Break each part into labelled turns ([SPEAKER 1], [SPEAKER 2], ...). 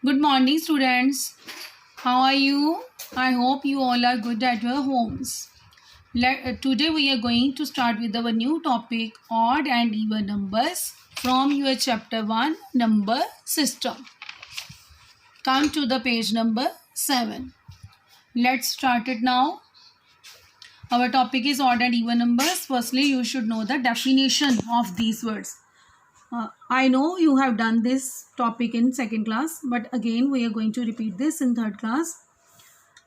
[SPEAKER 1] Good morning, students. How are you? I hope you all are good at your homes. Today we are going to start with our new topic, odd and even numbers, from your chapter 1, number system. Come to the page number 7. Let's start it now. Our topic is odd and even numbers. Firstly, you should know the definition of these words. I know you have done this topic in second class, but again we are going to repeat this in third class.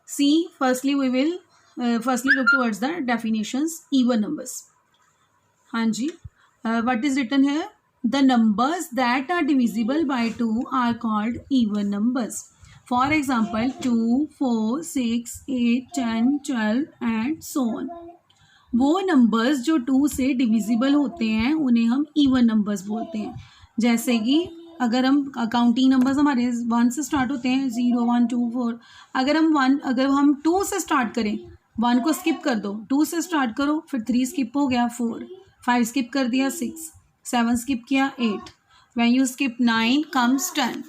[SPEAKER 1] See, firstly we will look towards the definitions. Even numbers. Hanji, what is written here? The numbers that are divisible by 2 are called even numbers. For example, 2, 4, 6, 8, 10, 12 and so on. वो numbers जो 2 से divisible होते हैं उन्हें हम even numbers बोलते हैं. जैसे कि अगर हम काउंटिंग नंबर्स हमारे 1 से स्टार्ट होते हैं 0 1 2 4. अगर हम 2 से स्टार्ट करें, 1 को स्किप कर दो, 2 से स्टार्ट करो, फिर 3 स्किप हो गया 4, 5 स्किप कर दिया 6, 7 स्किप किया 8. When you skip 9 comes 10.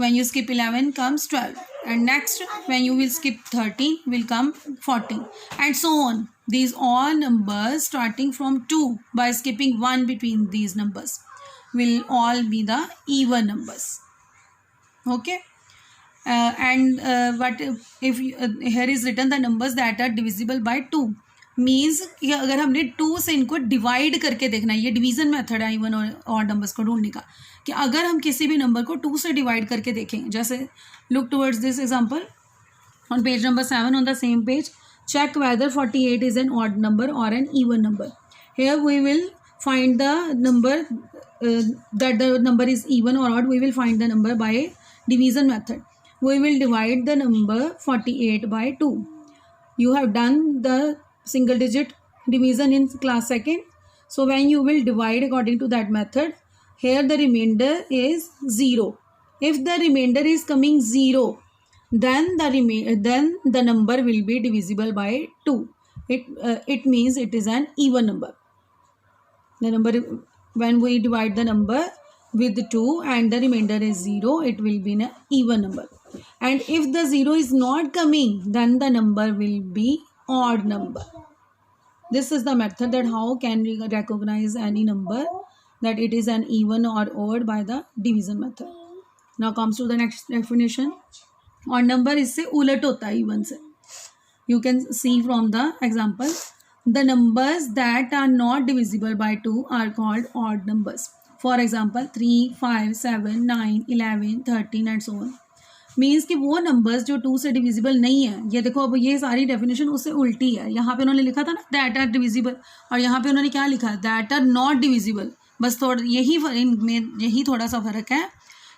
[SPEAKER 1] When you skip 11 comes 12, and next when you will skip 13 will come 14 and so on. These all numbers starting from 2 by skipping 1 between these numbers will all be the even numbers. Okay. What if here is written the numbers that are divisible by 2 means कि अगर हमने 2 से इनको divide करके देखना है, ये division method है इवन और नंबर्स को ढूंढने का, कि अगर हम किसी भी नंबर को 2 से डिवाइड करके देखें. जैसे look towards this example on page number 7 on the same page. Check whether 48 is an odd number और an even number. Here we will find the number that the number is even और odd. We will find the number by division method. We will divide the number 48 by 2. You have done the single digit division in class second. So when you will divide according to that method, here the remainder is 0. If the remainder is coming 0, then the number will be divisible by 2. It means it is an even number. The number, when we divide the number with 2 and the remainder is 0, it will be an even number. And if the 0 is not coming, then the number will be odd number. This is the method that how can we recognize any number that it is an even or odd by the division method. Now comes to the next definition. Odd number इससे उलट होता है even से. You can see from the example. The numbers that are not divisible by 2 are called odd numbers. For example, 3, 5, 7, 9, 11, 13 and so on. Means कि वो numbers जो 2 से divisible नहीं है. ये देखो, अब ये सारी डेफिनेशन उससे उल्टी है. यहाँ पे उन्होंने लिखा था ना दैट आर डिविजिबल, और यहाँ पे उन्होंने क्या लिखा दैट आर नॉट डिविजिबल. बस थोड़ा यही थोड़ा सा फ़र्क है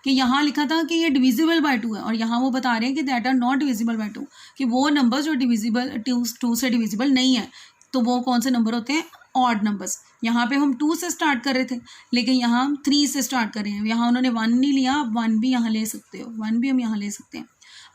[SPEAKER 1] कि यहाँ लिखा था कि ये डिविजिबल बाय 2 है और यहाँ वो बता रहे हैं कि that are not divisible by 2, कि वो नंबर्स जो डिविजिबल 2 से डिविजिबल नहीं है. तो वो कौन से नंबर होते हैं? Odd numbers. यहाँ पे हम 2 से स्टार्ट कर रहे थे, लेकिन यहाँ हम 3 से स्टार्ट कर रहे हैं. यहाँ उन्होंने 1 नहीं लिया, 1 भी यहाँ ले सकते हो, 1 भी हम यहाँ ले सकते हैं.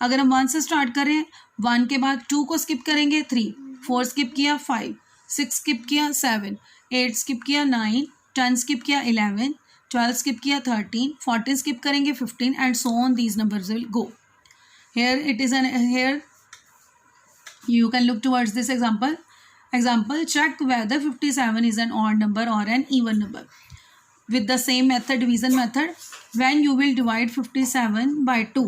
[SPEAKER 1] अगर हम 1 से स्टार्ट करें, 1 के बाद 2 को स्किप करेंगे 3, 4 स्किप किया 5, 6 स्किप किया 7, 8 स्किप किया 9, 10 स्किप किया 11, 12 स्किप किया 13, 14 स्किप करेंगे 15 and so on. These numbers will go. Here it is an here you can look towards this example. Check whether 57 is an odd number or an even number. With the same method, division method, when you will divide 57 by 2,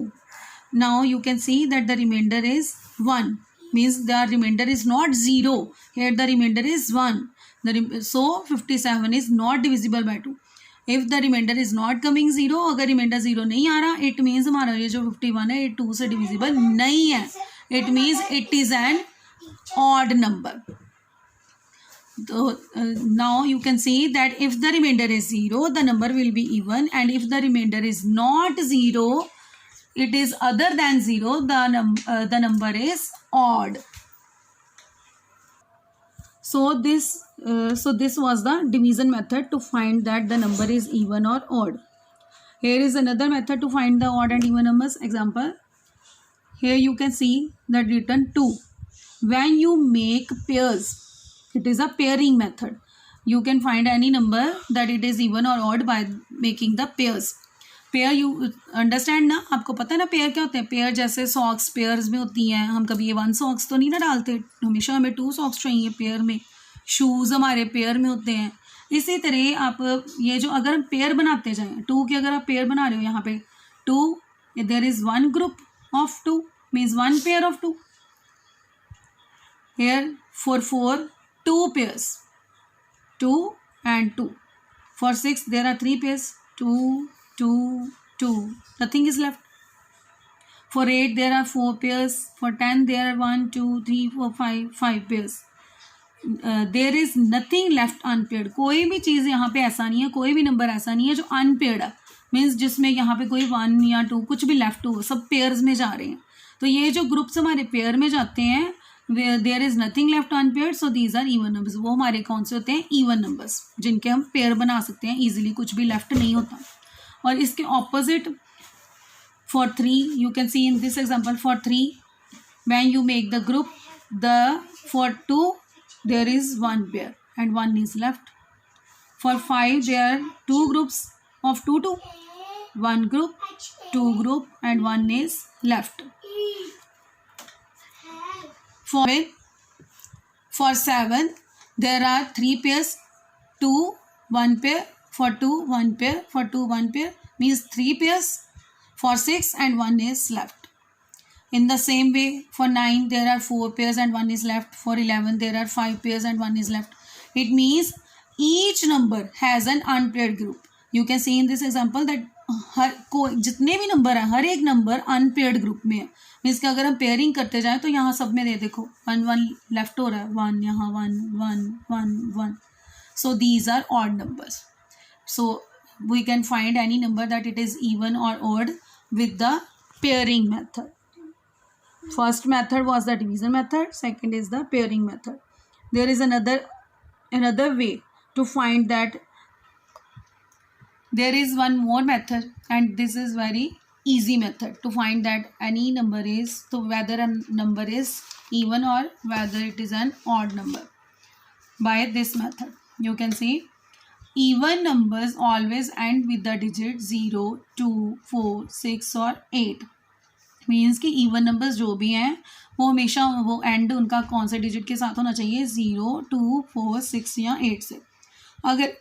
[SPEAKER 1] now you can see that the remainder is 1. Means the remainder is not 0. Here the remainder is 1. So 57 is not divisible by 2. If the remainder is not coming 0, अगर remainder 0 नहीं आ रहा, it means हमारा ये जो 51 है ये 2 से divisible नहीं है. It means it is an odd number. So now you can see that if the remainder is 0, the number will be even, and if the remainder is not 0, it is other than 0, the number is odd. So this was the division method to find that the number is even or odd. Here is another method to find the odd and even numbers. Example, here you can see that written 2. When you make pairs, it is a pairing method. You can find any number that it is even or odd by making the pairs. Pair you understand ना, आपको पता है ना pair क्या होते हैं? Pair जैसे socks pairs में होती हैं, हम कभी ये 1 सॉक्स तो नहीं ना डालते, हमेशा हमें 2 सॉक्स चाहिए पेयर में। शूज़ हमारे पेयर में होते हैं। इसी तरह आप ये जो अगर हम पेयर बनाते जाएं, 2 की अगर आप पेयर बना रहे हो यहाँ पे 2, there is 1 group of 2 means 1 pair of 2। Here for 4, 2 pairs, 2 and 2. For 6, there are 3 pairs, 2, 2, 2. Nothing is left. For 8, there are 4 pairs. For 10, there are 1, 2, 3, 4, 5 pairs. There is nothing left unpaired. कोई भी चीज़ यहाँ पे ऐसा नहीं है, कोई भी number ऐसा नहीं है जो अनपेयर्ड है, मीन्स जिसमें यहाँ पे कोई 1 या 2 कुछ भी लेफ्ट हो, सब पेयर्स में जा रहे हैं। तो ये जो ग्रुप्स हमारे पेयर में जाते हैं, there is nothing left unpaired, so these are even numbers. वो हमारे कौन से होते हैं? इवन नंबर्स, जिनके हम पेयर बना सकते हैं इजीली, कुछ भी लेफ्ट नहीं होता। और इसके opposite for 3 you can see in this example, for 3 when you make the group, the for 2 there is 1 pair and 1 is left. For 5 there are 2 groups of 2 2, 1 group, 2 group and 1 is left. For 7, there are 3 pairs, 2, 1 pair, for 2, 1 pair, for 2, 1 pair, means 3 pairs. For 6 and 1 is left. In the same way, for 9, there are 4 pairs and 1 is left. For 11, there are 5 pairs and 1 is left. It means each number has an unpaired group. You can see in this example that जितने भी number हैं, हर एक number unpaired group में है। Means कि अगर हम pairing करते जाएं तो यहाँ सब में दे देखो 1 1 लेफ्ट हो रहा है, 1 यहाँ 1 1 1 1, so these are odd numbers. So we can find any number that it is even और odd with the pairing method. First method was the division method, second is the pairing method. There is another way to find that. There is one more method, and this is very easy method to find that any number is, so whether a number is even or whether it is an odd number. By this method you can see even numbers always end with the digit 0, 2, 4, 6 or 8. Means कि even numbers जो भी हैं वो हमेशा वो and उनका कौन से डिजिट के साथ होना चाहिए? 0, 2, 4, 6 या 8 से। अगर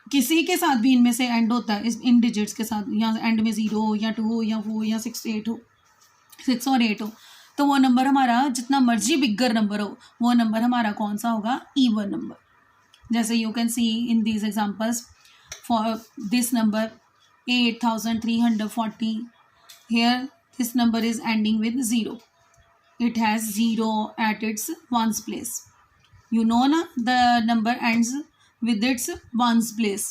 [SPEAKER 1] किसी के साथ भी इनमें से एंड होता है, इन डिजिट्स के साथ, या एंड में 0 हो या 2 हो या 4 या 6 8 हो, 6 और 8 हो, तो वो नंबर हमारा जितना मर्जी बिगर नंबर हो, वो नंबर हमारा कौन सा होगा? Even number. जैसे you can see in these examples, for this number 8340, here this number is ending with 0, it has 0 at its ones place. You know ना, the number ends with its ones place.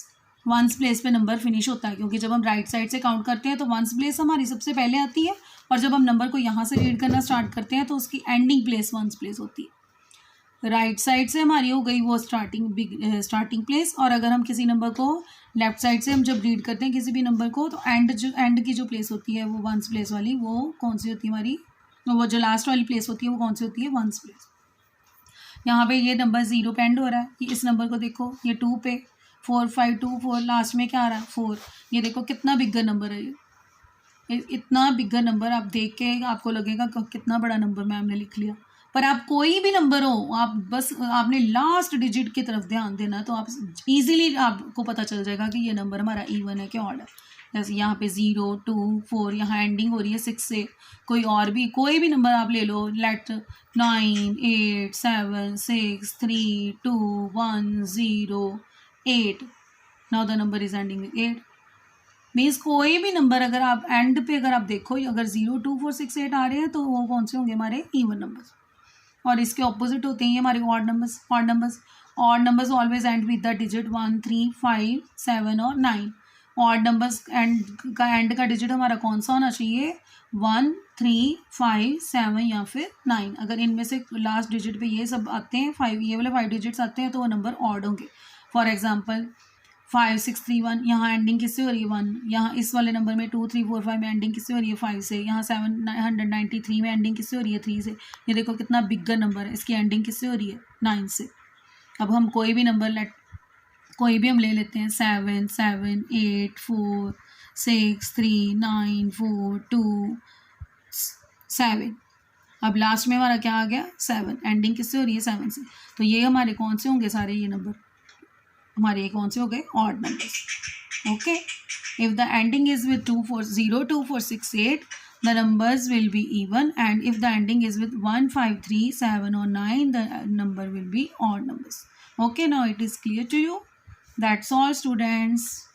[SPEAKER 1] Ones place पे number finish होता है, क्योंकि जब हम right side से count करते हैं तो वंस प्लेस हमारी सबसे पहले आती है, और जब हम नंबर को यहाँ से रीड करना स्टार्ट करते हैं तो उसकी एंडिंग प्लेस वंस प्लेस होती है। राइट साइड से हमारी हो गई वो स्टार्टिंग प्लेस, और अगर हम किसी नंबर को लेफ्ट साइड से हम जब रीड करते हैं किसी भी नंबर को, तो एंड की जो प्लेस होती है वो वंस प्लेस वाली, वो कौन सी होती है हमारी? वो जो लास्ट वाली प्लेस होती है वो कौन सी होती है? Ones place. यहाँ पे ये नंबर 0 पे एंड हो रहा है, कि इस नंबर को देखो, ये 2 पे 4 5 2 4, लास्ट में क्या आ रहा है? 4। ये देखो कितना बिगर नंबर है ये, इतना बिगर नंबर आप देख के आपको लगेगा कितना बड़ा नंबर मैम ने लिख लिया, पर आप कोई भी नंबर हो, आप बस आपने लास्ट डिजिट की तरफ ध्यान देना, तो आप इजीली आपको पता चल जाएगा कि ये नंबर हमारा इवन है कि ऑड है। जैसे यहाँ पे 0 2 4, यहाँ एंडिंग हो रही है 6 से, कोई और भी कोई भी नंबर आप ले लो, let 9 8 7 6 3 2 1 0 8, now the number is ending with 8। Means कोई भी नंबर अगर आप एंड पे अगर आप देखो, अगर 0 2 4 6 8 आ रहे हैं तो वो कौन से होंगे? हमारे इवन नंबर्स। और इसके ऑपोजिट होते हैं हमारे odd numbers. Odd numbers always and with the digit 1 3 5 7 और 9। ऑड नंबर्स एंड का डिजिट हमारा कौन सा होना चाहिए? 1 3 5 7 या फिर 9। अगर इनमें से लास्ट डिजिट पे ये सब आते हैं, 5, ये वाले 5 डिजिट्स आते हैं, तो वो नंबर ऑड होंगे। फॉर एग्जांपल 5 6 3 1, यहाँ एंडिंग किससे हो रही है? 1। यहाँ इस वाले नंबर में 2 3 4 5 में एंडिंग किससे हो रही है? 5 से। यहाँ 793 में एंडिंग किससे हो रही है? 3 से। ये देखो कितना बिगर नंबर है, इसकी एंडिंग किससे हो रही है? 9 से। अब हम कोई भी नंबर कोई भी हम ले लेते हैं, 7 7 8 4 6 3 9 4 2 7। अब लास्ट में हमारा क्या आ गया 7, एंडिंग किससे हो रही है 7 से, तो ये हमारे कौन से होंगे सारे ये नंबर, हमारे ये कौन से हो गए odd numbers. Okay, if the ending is with 2 4 0 2 4 6 8 the numbers will be even, and if the ending is with 1 5 3 7 or 9 the number will be odd numbers. Okay, now it is clear to you. That's all students.